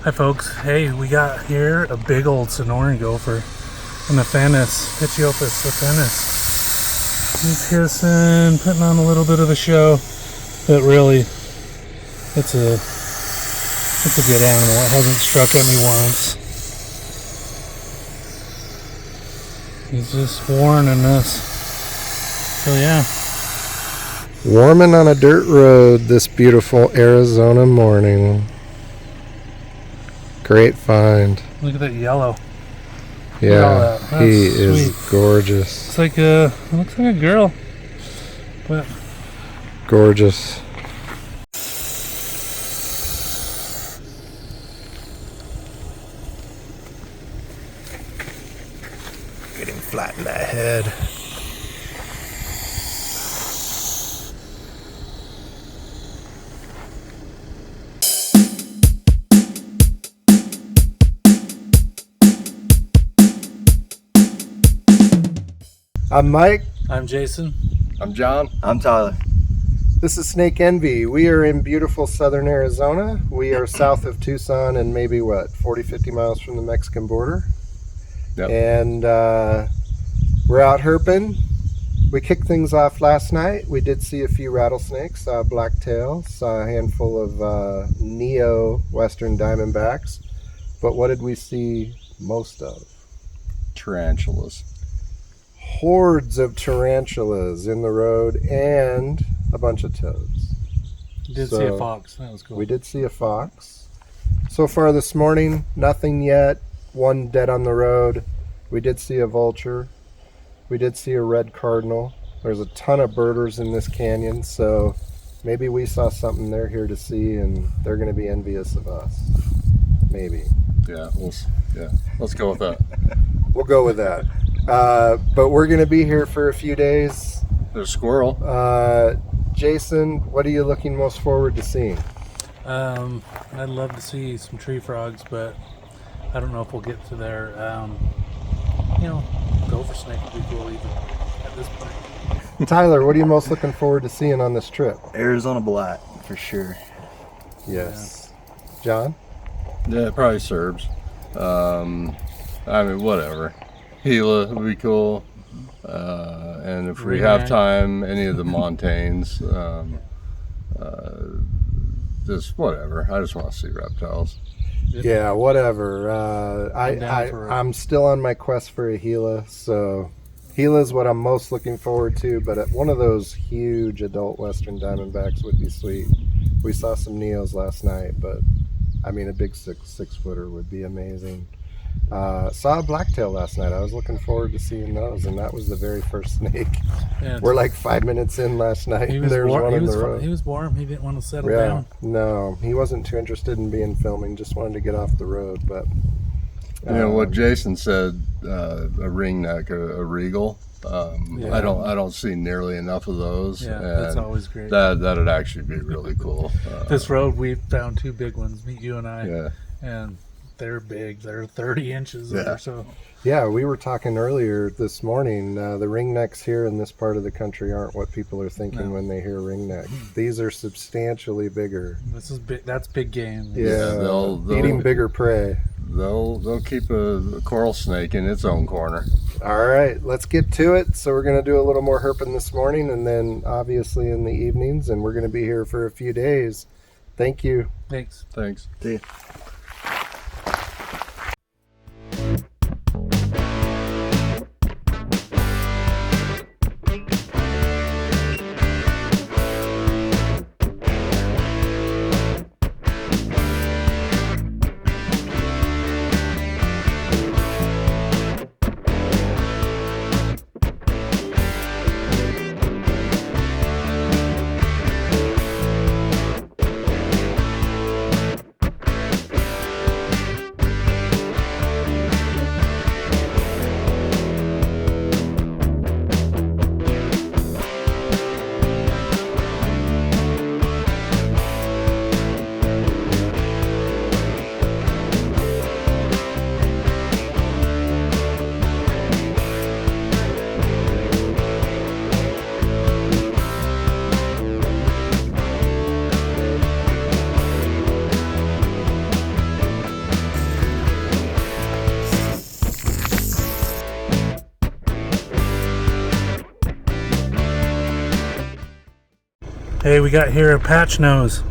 Hi folks, hey, we got here a big old Sonoran gopher, an Aphanis, Pituophis Aphanis. He's hissing, putting on a little bit of a show, but really, it's a good animal. It hasn't struck at me once. He's just warning us. So yeah. Warming on a dirt road this beautiful Arizona morning. Great find. Look at that yellow. Yeah, That. he Sweet. is gorgeous. It's like it looks like a girl, but Gorgeous. Getting flat in that head. I'm Mike. I'm Jason. I'm John. I'm Tyler. This is Snake Envy. We are in beautiful southern Arizona. We are south of Tucson and maybe 40, 50 miles from the Mexican border. Yep. And we're out herping. We kicked things off last night. We did see a few rattlesnakes, saw a blacktail, saw a handful of neo western diamondbacks. But what did we see most of? Tarantulas. Hordes of tarantulas in the road and a bunch of toads. Did see a fox. That was cool. We did see a fox. So far this morning, nothing yet. One dead on the road. We did see a vulture. We did see a red cardinal. There's a ton of birders in this canyon, so maybe we saw something they're here to see and they're going to be envious of us. Maybe. Yeah, let's go with that. We'll go with that. But we're going to be here for a few days. There's a squirrel. Jason, what are you looking most forward to seeing? I'd love to see some tree frogs, but I don't know if we'll get to there. Gopher snake would be cool even at this point. Tyler, what are you most looking forward to seeing on this trip? Arizona black, for sure. Yes. John? Yeah, probably Serbs. I mean, whatever. Gila would be cool. And if we have time, any of the Montanes. Just whatever. I just want to see reptiles. Yeah, whatever. I'm still on my quest for a Gila, so Gila is what I'm most looking forward to, but one of those huge adult western diamondbacks would be sweet. We saw some Neos last night, but I mean a big six footer would be amazing. Saw a blacktail last night. I was looking forward to seeing those, and that was the very first snake. Yeah, we're like 5 minutes in last night, and there's one in the road. He was warm. He didn't want to settle Yeah, down. no, he wasn't too interested in being filming. Just wanted to get off the road. But what Jason said, a ringneck, a regal. Yeah. I don't see nearly enough of those. Yeah, that's always great. That'd actually be really cool. This road we found two big ones. You and I. Yeah. And they're big. They're 30 inches or so. Yeah, we were talking earlier this morning. The ringnecks here in this part of the country aren't what people are thinking when they hear ringneck. These are substantially bigger. This is big. That's big game. Yeah, they'll eating bigger prey. They'll keep a coral snake in its own corner. All right, let's get to it. So we're going to do a little more herping this morning, and then obviously in the evenings, and we're going to be here for a few days. Thank you. Thanks. See ya. Hey, we got here a patch nose,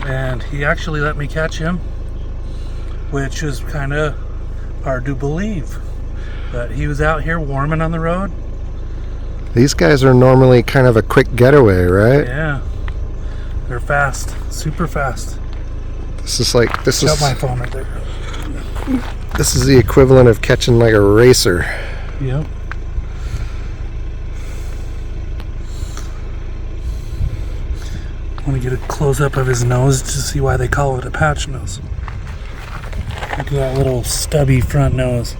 and he actually let me catch him, which is kind of hard to believe. But he was out here warming on the road. These guys are normally kind of a quick getaway, right? Yeah, they're fast, super fast. This is like Shut my phone right there. this is the equivalent of catching like a racer. Yep. I want to get a close-up of his nose to see why they call it a patch nose. Look at that little stubby front nose.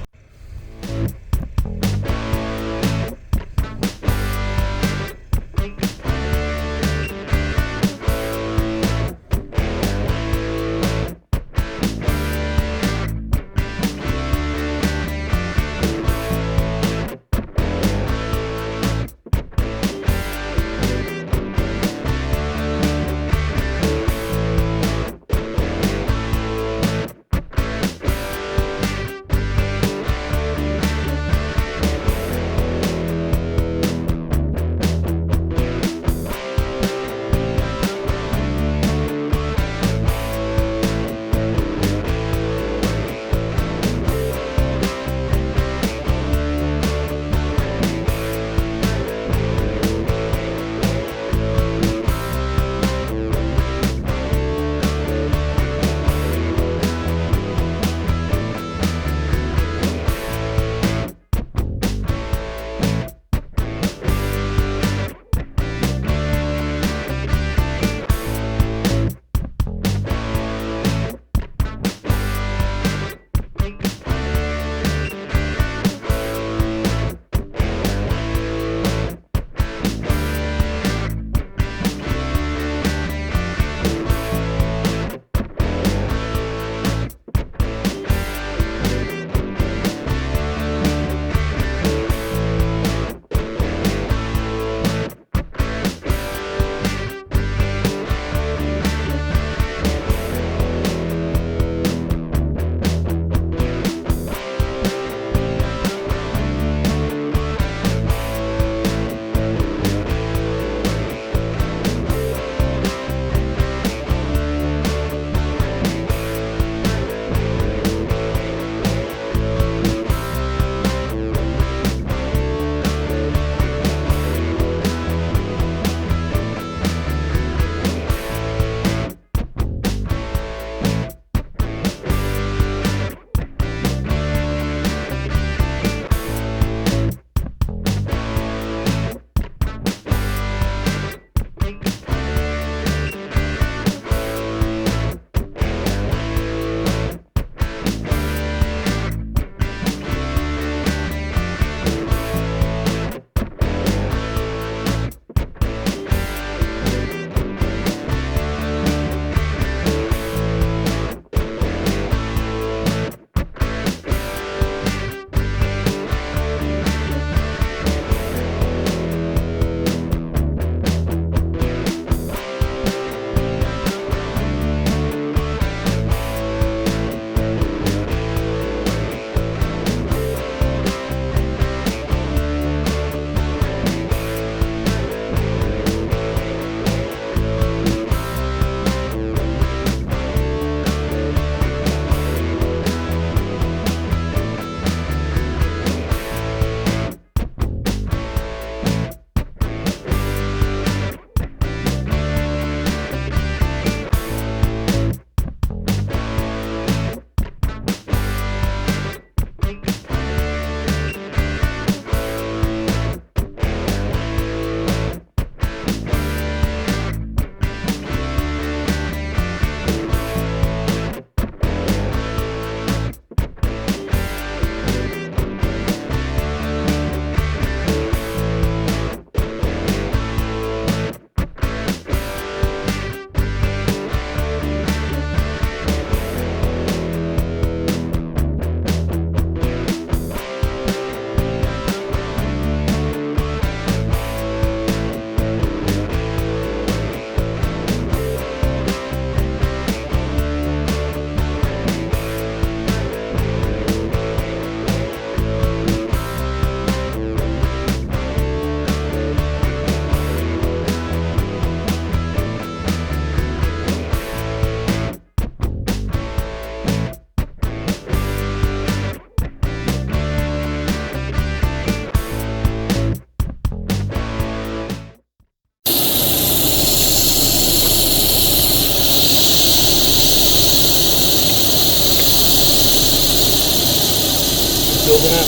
building up.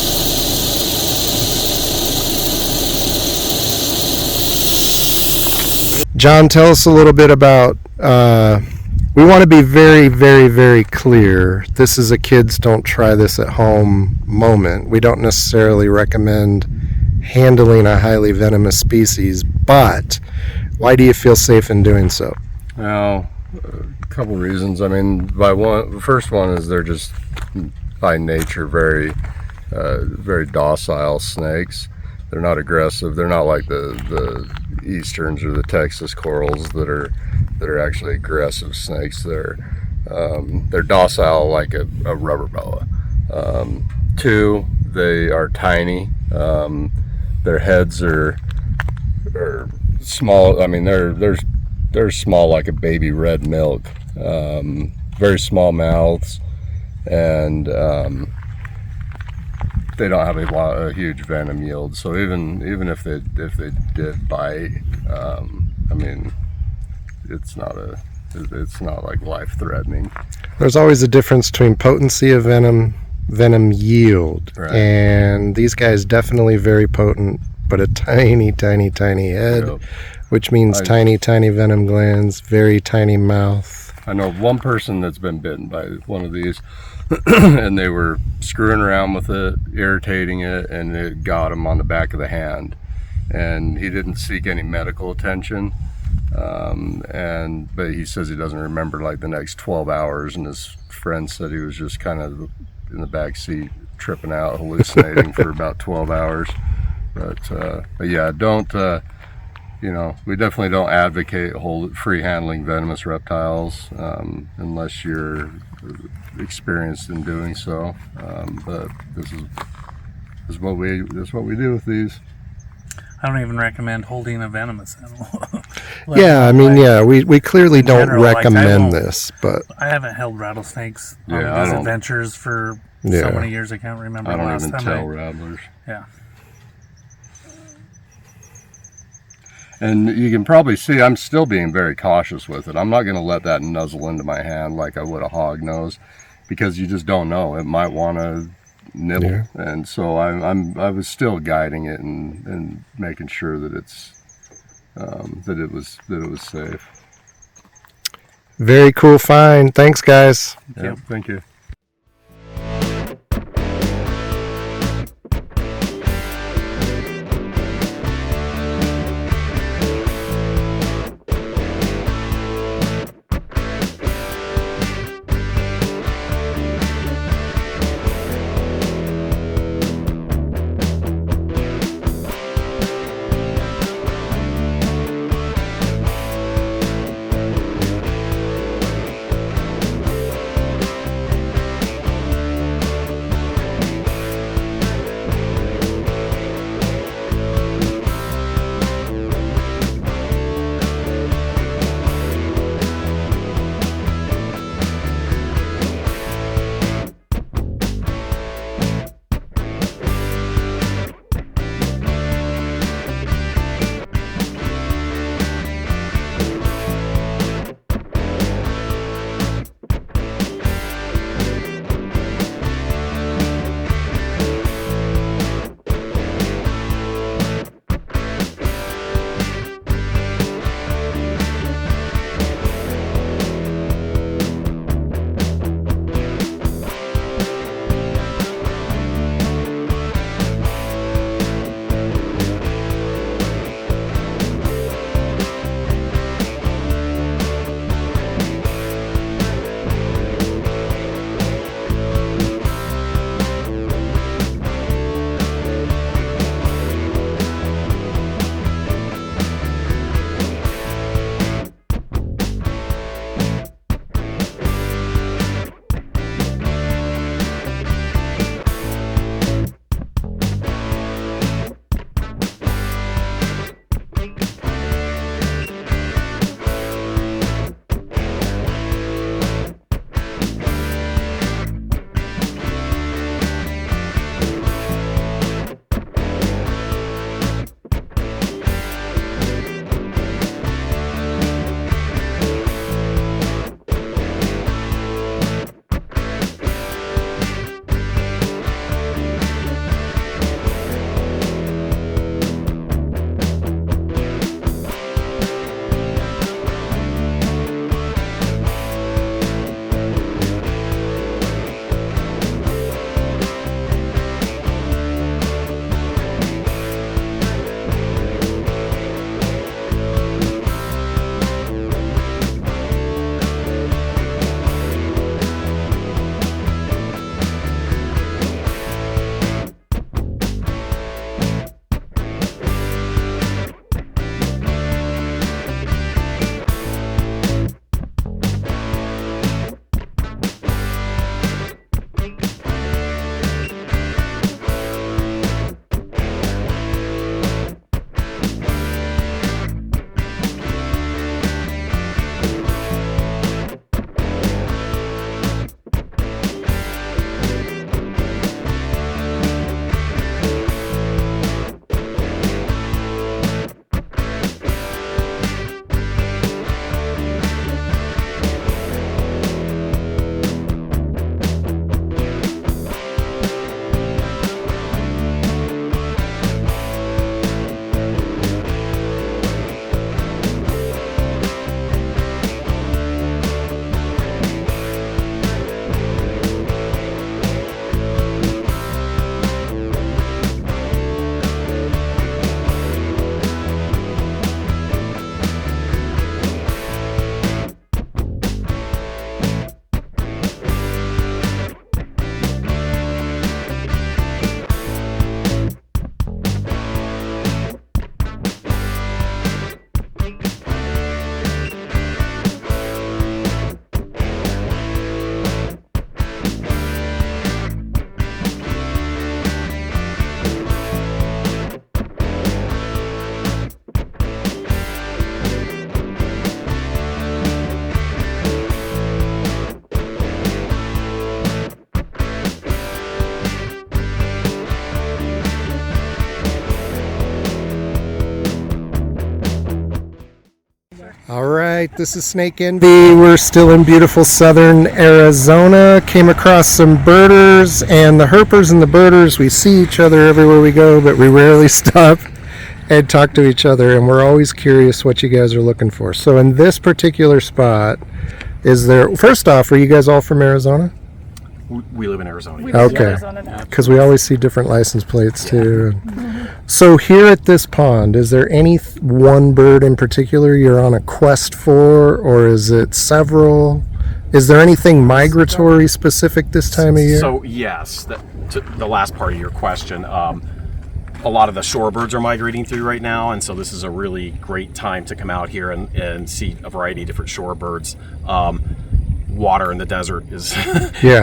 John, tell us a little bit about. We want to be very, very, very clear. This is a kids don't try this at home moment. We don't necessarily recommend handling a highly venomous species, but why do you feel safe in doing so? Well, a couple reasons. I mean, the first one is they're just by nature very docile snakes. They're not aggressive. They're not like the easterns or the Texas corals that are actually aggressive snakes. They're docile like a rubber boa. Two, they are tiny. Their heads are small. I mean, they're small like a baby red milk. Very small mouths, and they don't have a huge venom yield. So even if they did bite, I mean, it's not like life threatening. There's always a difference between potency of venom yield, right. And these guys definitely very potent, but a tiny head, Yep. which means tiny venom glands, very tiny mouth. I know one person that's been bitten by one of these, and they were screwing around with it, irritating it, and it got him on the back of the hand. And he didn't seek any medical attention, but he says he doesn't remember like the next 12 hours. And his friend said he was just kind of in the back seat, tripping out, hallucinating for about 12 hours. But yeah, don't. We definitely don't advocate free handling venomous reptiles unless you're experienced in doing so. But this is what we do with these. I don't even recommend holding a venomous animal. Yeah, I mean, we clearly don't general, recommend this, but I haven't held rattlesnakes on Yeah, these I don't- adventures for Yeah. so many years I can't remember I the don't last even time. tell rattlers. Yeah. And you can probably see I'm still being very cautious with it. I'm not going to let that nuzzle into my hand like I would a hog nose, because you just don't know. It might want to nibble, Yeah. and so I was still guiding it and making sure that that it was safe. very cool find. Thanks, guys. Yeah, thank you. right, this is Snake Envy. We're still in beautiful southern Arizona. Came across some birders, and the herpers and the birders, we see each other everywhere we go, but we rarely stop and talk to each other, and we're always curious what you guys are looking for. So in this particular spot, is there, first off, are you guys all from Arizona? We live in Arizona. Okay, because we always see different license plates too. So here at this pond, is there any one bird in particular you're on a quest for, or is it several? Is there anything migratory specific this time of year? So yes, to the last part of your question, a lot of the shorebirds are migrating through right now, and so this is a really great time to come out here and see a variety of different shorebirds. Water in the desert is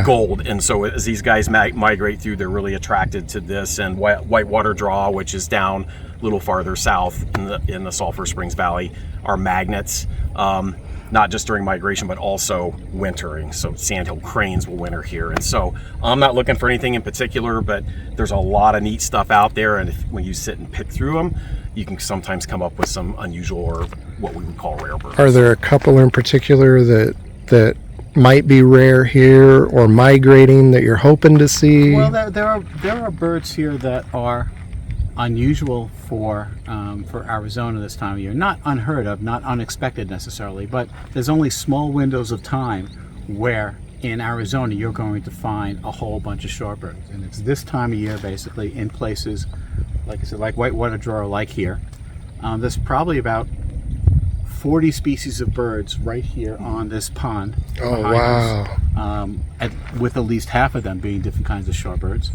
gold, and so as these guys migrate through, they're really attracted to this. And whitewater draw, which is down a little farther south in the Sulphur Springs Valley, are magnets, not just during migration but also wintering. So sandhill cranes will winter here, and so I'm not looking for anything in particular, but there's a lot of neat stuff out there, and when you sit and pick through them, you can sometimes come up with some unusual or what we would call rare birds. Are there a couple in particular that might be rare here or migrating that you're hoping to see? Well, there are birds here that are unusual for Arizona this time of year. Not unheard of, not unexpected necessarily, but there's only small windows of time where in Arizona you're going to find a whole bunch of shorebirds, and it's this time of year basically in places like I said, like whitewater draw, like here. There's probably about 40 species of birds right here on this pond. Oh, wow. With at least half of them being different kinds of shorebirds.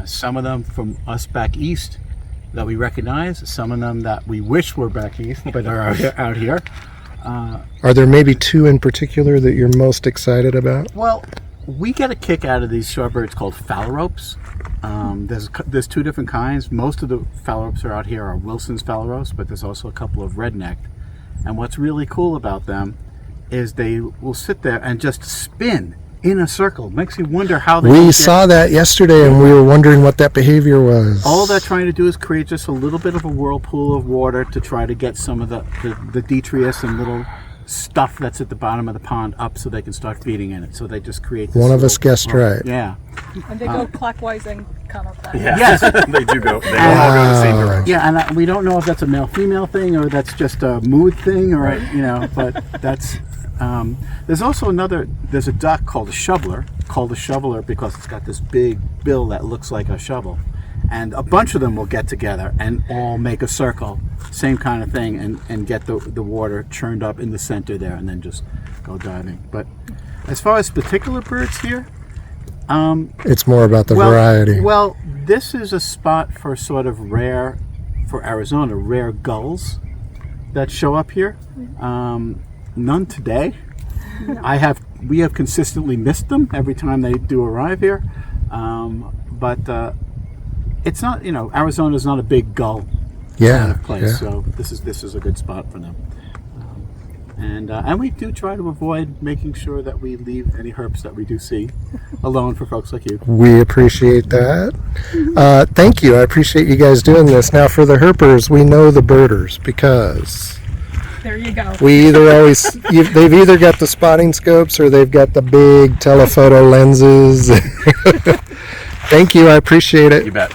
Some of them from us back east that we recognize, some of them that we wish were back east but are out here. Are there maybe two in particular that you're most excited about? Well, we get a kick out of these shorebirds called phalaropes. There's two different kinds. Most of the phalaropes are out here are Wilson's phalaropes, but there's also a couple of red-necked. And what's really cool about them is they will sit there and just spin in a circle. Makes you wonder how they We saw that yesterday, and we were wondering what that behavior was. All they're trying to do is create just a little bit of a whirlpool of water to try to get some of the detritus and little stuff that's at the bottom of the pond up so they can start feeding in it. So they just create this One of us guessed right. Yeah. And they go clockwise and counterclockwise. Yeah. Yes. They do go. They all go in the same direction. Yeah, and we don't know if that's a male-female thing or that's just a mood thing, or but that's. There's also there's a duck called a shoveler because it's got this big bill that looks like a shovel, and a bunch of them will get together and all make a circle, same kind of thing, and get the water churned up in the center there, and then just go diving. But as far as particular birds here, it's more about the variety. Well, this is a spot for sort of rare, for Arizona, rare gulls that show up here. None today. We have consistently missed them every time they do arrive here. But it's not, Arizona is not a big gull kind of place, so this is a good spot for them. And we do try to avoid making sure that we leave any herps that we do see alone for folks like you. We appreciate that. Thank you. I appreciate you guys doing this. Now for the herpers, we know the birders because There you go. we they've either got the spotting scopes or they've got the big telephoto lenses. Thank you. I appreciate it. You bet.